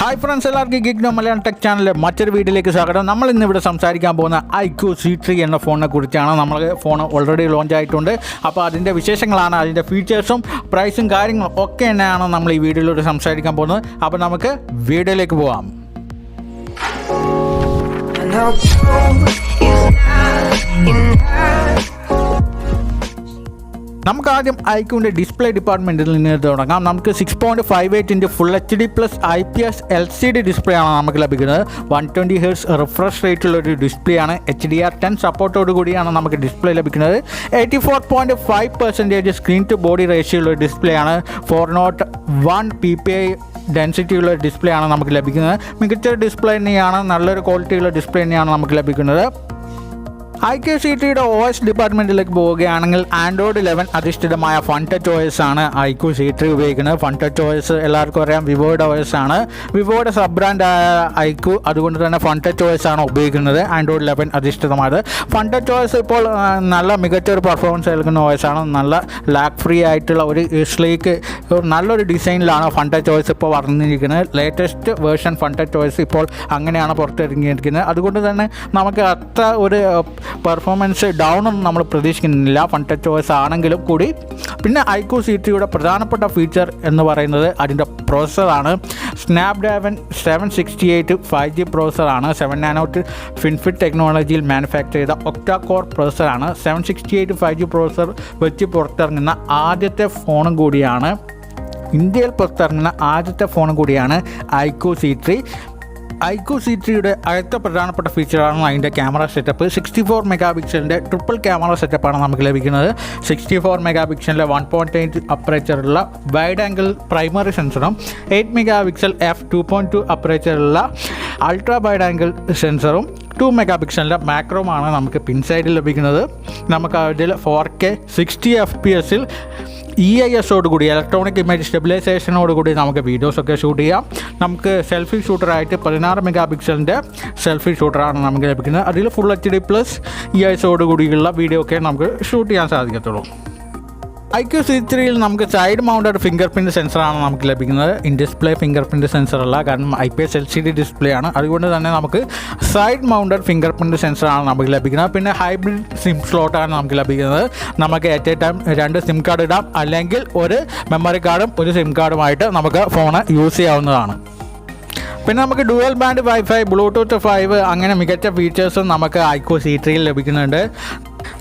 Hi friends, എല്ലാവർക്കും ഗിഗ്നോ Malayalam tech ചാനലിലെ മറ്റൊരു വീഡിയോയിലേക്ക് സ്വാഗതം. നമ്മൾ ഇന്ന് ഇവിടെ സംസാരിക്കാൻ പോകുന്ന IQOO Z3 എന്ന ഫോണിനെ കുറിച്ചാണ്. നമ്മൾ ഫോൺ ഓൾറെഡി ലോഞ്ച് ആയിട്ടുണ്ട്. അപ്പോൾ അതിൻ്റെ വിശേഷങ്ങളാണ്, അതിൻ്റെ ഫീച്ചേഴ്സും പ്രൈസും കാര്യങ്ങളും ഒക്കെ തന്നെയാണ് നമ്മൾ ഈ വീഡിയോയിലൂടെ സംസാരിക്കാൻ പോകുന്നത്. അപ്പോൾ നമുക്ക് വീഡിയോയിലേക്ക് പോകാം. നമുക്ക് ആദ്യം IQOOൻ്റെ ഡിസ്പ്ലേ ഡിപ്പാർട്ട്മെൻറ്റിൽ നിന്ന് തുടങ്ങാം. നമുക്ക് 6.58 inch full HD plus IPS LCD display ആണ് നമുക്ക് ലഭിക്കുന്നത്. 120 Hz റിഫ്രഷ് റേറ്റുള്ളൊരു ഡിസ്പ്ലേ ആണ്. HDR10 സപ്പോർട്ടോട് കൂടിയാണ് നമുക്ക് ഡിസ്പ്ലേ ലഭിക്കുന്നത്. 84.5% സ്ക്രീൻ ടു ബോഡി റേഷ്യോ ഉള്ള ഡിസ്പ്ലേ ആണ്. 401 PPI ഡെൻസിറ്റി ഉള്ള ഡിസ്പ്ലേ ആണ് നമുക്ക് ലഭിക്കുന്നത്. മികച്ച ഡിസ്പ്ലേ തന്നെയാണ്, നല്ലൊരു ക്വാളിറ്റിയുള്ള ഡിസ്പ്ലേ തന്നെയാണ് നമുക്ക് ലഭിക്കുന്നത്. IQOO Z3യുടെ OS ഡിപ്പാർട്ട്മെൻറ്റിലേക്ക് പോവുകയാണെങ്കിൽ ആൻഡ്രോയിഡ് 11 അധിഷ്ഠിതമായ ഫൺ ടച്ച് OS ആണ് IQOO Z3 ഉപയോഗിക്കുന്നത്. ഫൺ ടച്ച് OS എല്ലാവർക്കും അറിയാം, വിവോയുടെ OS ആണ്. വിവോയുടെ സബ് ബ്രാൻഡായ IQOO അതുകൊണ്ട് തന്നെ ഫൺ ടച്ച് OS ആണ് ഉപയോഗിക്കുന്നത്, ആൻഡ്രോയിഡ് 11 അധിഷ്ഠിതമായത്. ഫൺ ടച്ച് OS ഇപ്പോൾ നല്ല മികച്ചൊരു പെർഫോമൻസ് നൽകുന്ന OS ആണ്. നല്ല ലാഗ് ഫ്രീ ആയിട്ടുള്ള ഒരു സ്ലീക്ക് നല്ലൊരു ഡിസൈനിലാണ് ഫൺ ടച്ച് OS ഇപ്പോൾ വന്നിരിക്കുന്നത്. Latest version fun touch OS ഇപ്പോൾ അങ്ങനെയാണ് പുറത്തിറങ്ങിയിരിക്കുന്നത്. അതുകൊണ്ട് തന്നെ നമുക്ക് അത്ര ഒരു പെർഫോമൻസ് ഡൗൺ ഒന്നും നമ്മൾ പ്രതീക്ഷിക്കുന്നില്ല ഫൺ ടച്ച് OS ആണെങ്കിലും കൂടി. പിന്നെ IQOO Z3യുടെ പ്രധാനപ്പെട്ട ഫീച്ചർ എന്ന് പറയുന്നത് അതിൻ്റെ പ്രോസസ്സറാണ്. Snapdragon 768 5G പ്രോസസ്സറാണ്. 7 നാനോമീറ്റർ ഫിൻഫിറ്റ് ടെക്നോളജിയിൽ മാനുഫാക്ചർ ചെയ്ത ഒക്ടാ കോർ പ്രോസസ്സറാണ്. 768 5G പ്രോസസ്സർ വെച്ച് പുറത്തിറങ്ങുന്ന ആദ്യത്തെ ഫോണും കൂടിയാണ്, ഇന്ത്യയിൽ പുറത്തിറങ്ങുന്ന ആദ്യത്തെ ഫോണും കൂടിയാണ് IQOO Z3. IQOO Z3യുടെ അടുത്ത പ്രധാനപ്പെട്ട ഫീച്ചറാണ് അതിൻ്റെ ക്യാമറ സെറ്റപ്പ്. 64 മെഗാ പിക്സലിൻ്റെ ട്രിപ്പിൾ ക്യാമറ സെറ്റപ്പാണ് നമുക്ക് ലഭിക്കുന്നത്. 64 മെഗാ പിക്സലിൻ്റെ 1.8 അപ്പറേച്ചറുള്ള വൈഡ് ആംഗിൾ പ്രൈമറി സെൻസറും 8 മെഗാ പിക്സൽ f2.2 അപ്പറേച്ചറുള്ള അൾട്രാ വൈഡ് ആംഗിൾ സെൻസറും 2 മെഗാ പിക്സലിൻ്റെ മാക്രോമാണ് നമുക്ക് പിൻസൈഡിൽ ലഭിക്കുന്നത്. നമുക്ക് അതിൽ 4K 60 FPS EIS-ഓടുകൂടി ഇലക്ട്രോണിക് ഇമേജ് സ്റ്റെബിലൈസേഷനോടുകൂടി നമുക്ക് വീഡിയോസൊക്കെ ഷൂട്ട് ചെയ്യാം. നമുക്ക് സെൽഫി ഷൂട്ടറായിട്ട് 16 മെഗാ പിക്സലിൻ്റെ സെൽഫി ഷൂട്ടറാണ് നമുക്ക് ലഭിക്കുന്നത്. അതിൽ ഫുൾ HD പ്ലസ് EIS-ഓടുകൂടിയുള്ള വീഡിയോ ഒക്കെ നമുക്ക് ഷൂട്ട് ചെയ്യാൻ സാധിക്കത്തുള്ളൂ. IQOO Z3യിൽ നമുക്ക് സൈഡ് മൗണ്ടഡ് ഫിംഗർ പ്രിൻറ്റ് സെൻസറാണ് നമുക്ക് ലഭിക്കുന്നത്. ഇൻ ഡിസ്പ്ലേ ഫിംഗർ പ്രിൻറ്റ് സെൻസറല്ല, കാരണം IPS LCD ഡിസ്പ്ലേ ആണ്. അതുകൊണ്ട് തന്നെ നമുക്ക് സൈഡ് മൗണ്ടഡ് ഫിംഗർ പ്രിൻറ്റ് സെൻസറാണ് നമുക്ക് ലഭിക്കുന്നത്. പിന്നെ ഹൈബ്രിഡ് സിം സ്ലോട്ടാണ് നമുക്ക് ലഭിക്കുന്നത്. നമുക്ക് at A time 2 SIM card ഇടാം, അല്ലെങ്കിൽ ഒരു മെമ്മറി കാർഡും ഒരു സിം കാർഡുമായിട്ട് നമുക്ക് ഫോൺ യൂസ് ചെയ്യാവുന്നതാണ്. പിന്നെ നമുക്ക് ഡുവൽ ബാൻഡ് വൈഫൈ, ബ്ലൂടൂത്ത് 5 അങ്ങനെ മികച്ച ഫീച്ചേഴ്സും നമുക്ക് IQOO Z3യിൽ ലഭിക്കുന്നുണ്ട്.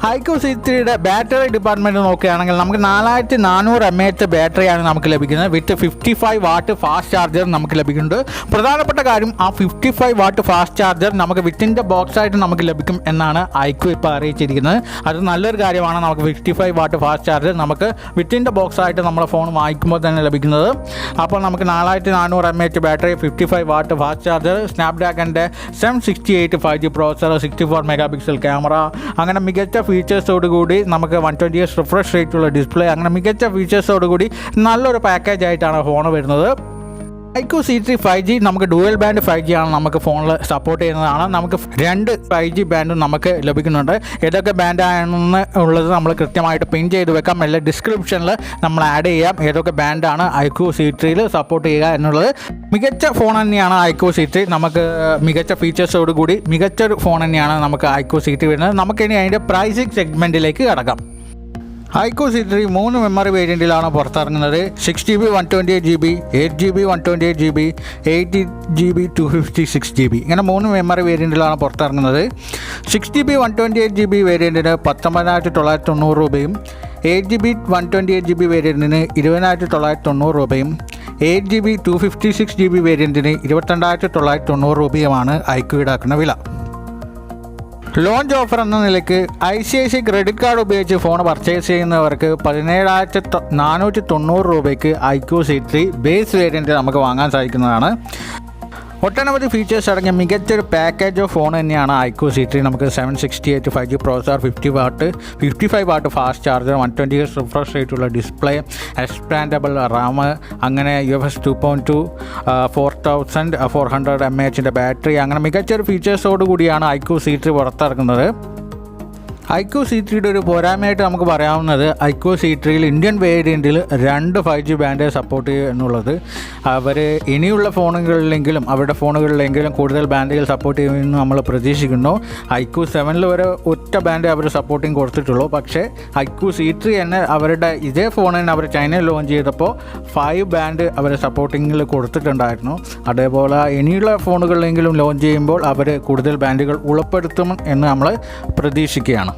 IQOO Z3യുടെ ബാറ്ററി ഡിപ്പാർട്ട്മെൻറ്റ് നോക്കുകയാണെങ്കിൽ നമുക്ക് 4400 mAh ബാറ്ററിയാണ് നമുക്ക് ലഭിക്കുന്നത്. വിത്ത് 55 വാട്ട് ഫാസ്റ്റ് ചാർജർ നമുക്ക് ലഭിക്കുന്നുണ്ട്. പ്രധാനപ്പെട്ട കാര്യം, ആ 55 വാട്ട് ഫാസ്റ്റ് ചാർജർ നമുക്ക് വിത്തിൻ്റെ ബോക്സായിട്ട് നമുക്ക് ലഭിക്കും എന്നാണ് IQOO ഇപ്പോൾ അറിയിച്ചിരിക്കുന്നത്. അത് നല്ലൊരു കാര്യമാണ്. നമുക്ക് 55 വാട്ട് ഫാസ്റ്റ് ചാർജർ നമുക്ക് വിത്തിൻ്റെ ബോക്സായിട്ട് നമ്മുടെ ഫോൺ വാങ്ങിക്കുമ്പോൾ തന്നെ ലഭിക്കുന്നത്. അപ്പോൾ നമുക്ക് 4400 mAh battery, 55 what fast charger, സ്നാപ്ഡ്രാഗണിൻ്റെ 768 5G processor, 64 mega pixel camera, അങ്ങനെ മികച്ച ഫീച്ചേഴ്സോടുകൂടി നമുക്ക് 120 Hz റിഫ്രഷ് റേറ്റുള്ള ഡിസ്പ്ലേ, അങ്ങനെ മികച്ച ഫീച്ചേഴ്സോടുകൂടി നല്ലൊരു പാക്കേജ് ആയിട്ടാണ് ഫോൺ വരുന്നത്. IQOO Z3 5G നമുക്ക് ഡുവൽ ബാൻഡ് 5G ആണ് നമുക്ക് ഫോണിൽ സപ്പോർട്ട് ചെയ്യുന്നതാണ്. നമുക്ക് 2 5G ബാൻഡും നമുക്ക് ലഭിക്കുന്നുണ്ട്. ഏതൊക്കെ ബാൻഡാണെന്ന് ഉള്ളത് നമ്മൾ കൃത്യമായിട്ട് പിൻ ചെയ്ത് വെക്കാം, അല്ലെങ്കിൽ ഡിസ്ക്രിപ്ഷനിൽ നമ്മൾ ആഡ് ചെയ്യാം ഏതൊക്കെ ബാൻഡാണ് IQOO Z3യിൽ സപ്പോർട്ട് ചെയ്യുക എന്നുള്ളത്. മികച്ച ഫോൺ തന്നെയാണ് IQOO Z3. നമുക്ക് മികച്ച ഫീച്ചേഴ്സോടുകൂടി മികച്ചൊരു ഫോൺ തന്നെയാണ് നമുക്ക് IQOO Z3 വരുന്നത്. നമുക്കിനി അതിൻ്റെ പ്രൈസിങ് സെഗ്മെൻറ്റിലേക്ക് കടക്കാം. IQOO Z3 3 മെമ്മറി വേരിയൻറ്റിലാണ് പുറത്തിറങ്ങുന്നത്. 6GB 128GB, 8GB 128GB, 8GB 256GB, ഇങ്ങനെ 3 മെമ്മറി വേരിയൻറ്റിലാണ് പുറത്തിറങ്ങുന്നത്. 6GB 128GB വേരിയൻറ്റിന് 19,990 രൂപയും, 8GB 128GB വേരിയൻറ്റിന് 20,990 രൂപയും, 8GB 256GB വേരിയൻറ്റിന് 22,990 രൂപയുമാണ് IQOO ഈടാക്കുന്ന വില. ലോഞ്ച് ഓഫർ എന്ന നിലയ്ക്ക് ICICI ക്രെഡിറ്റ് കാർഡ് ഉപയോഗിച്ച് ഫോൺ പർച്ചേസ് ചെയ്യുന്നവർക്ക് 17,490 രൂപയ്ക്ക് IQOO Z3 ബേസ് വേരിയൻറ്റ് നമുക്ക് വാങ്ങാൻ സാധിക്കുന്നതാണ്. ഒട്ടനവധി ഫീച്ചേഴ്സ് അടങ്ങിയ മികച്ചൊരു പാക്കേജ് ഓഫ് ഫോൺ തന്നെയാണ് IQOO Z3. നമുക്ക് 768 5G പ്രോസസ്സർ, 55 വാട്ട് ഫാസ്റ്റ് ചാർജർ, 120 Hz റിഫ്രഷ് റേറ്റുള്ള ഡിസ്പ്ലേ, എക്സ്പാൻഡബിൾ റാം, അങ്ങനെ UFS 2.2 4400 mAh ബാറ്ററി, അങ്ങനെ മികച്ചൊരു ഫീച്ചേഴ്സോട് കൂടിയാണ് IQOO Z3 പുറത്തിറക്കുന്നത്. IQOO Z3യുടെ ഒരു പോരായ്മയായിട്ട് നമുക്ക് പറയാവുന്നത് IQOO Z3യിൽ ഇന്ത്യൻ വേരിയൻറ്റിൽ 2 5G ബാൻഡ് സപ്പോർട്ട് ചെയ്യുക എന്നുള്ളത്. അവർ ഇനിയുള്ള ഫോണുകളിലെങ്കിലും അവരുടെ ഫോണുകളിലെങ്കിലും കൂടുതൽ ബാൻഡുകൾ സപ്പോർട്ട് ചെയ്യുമെന്ന് നമ്മൾ പ്രതീക്ഷിക്കുന്നു. IQOO 7 വരെ ഒറ്റ ബാൻഡ് അവർ സപ്പോർട്ടിങ് കൊടുത്തിട്ടുള്ളൂ. പക്ഷേ IQOO Z3 എന്ന അവരുടെ ഇതേ ഫോണിന് അവർ ചൈനയിൽ ലോഞ്ച് ചെയ്തപ്പോൾ 5 ബാൻഡ് അവർ സപ്പോർട്ടിങ്ങിൽ കൊടുത്തിട്ടുണ്ടായിരുന്നു. അതേപോലെ ഇനിയുള്ള ഫോണുകളിലെങ്കിലും ലോഞ്ച് ചെയ്യുമ്പോൾ അവർ കൂടുതൽ ബാൻഡുകൾ ഉൾപ്പെടുത്തും എന്ന് നമ്മൾ പ്രതീക്ഷിക്കുകയാണ്.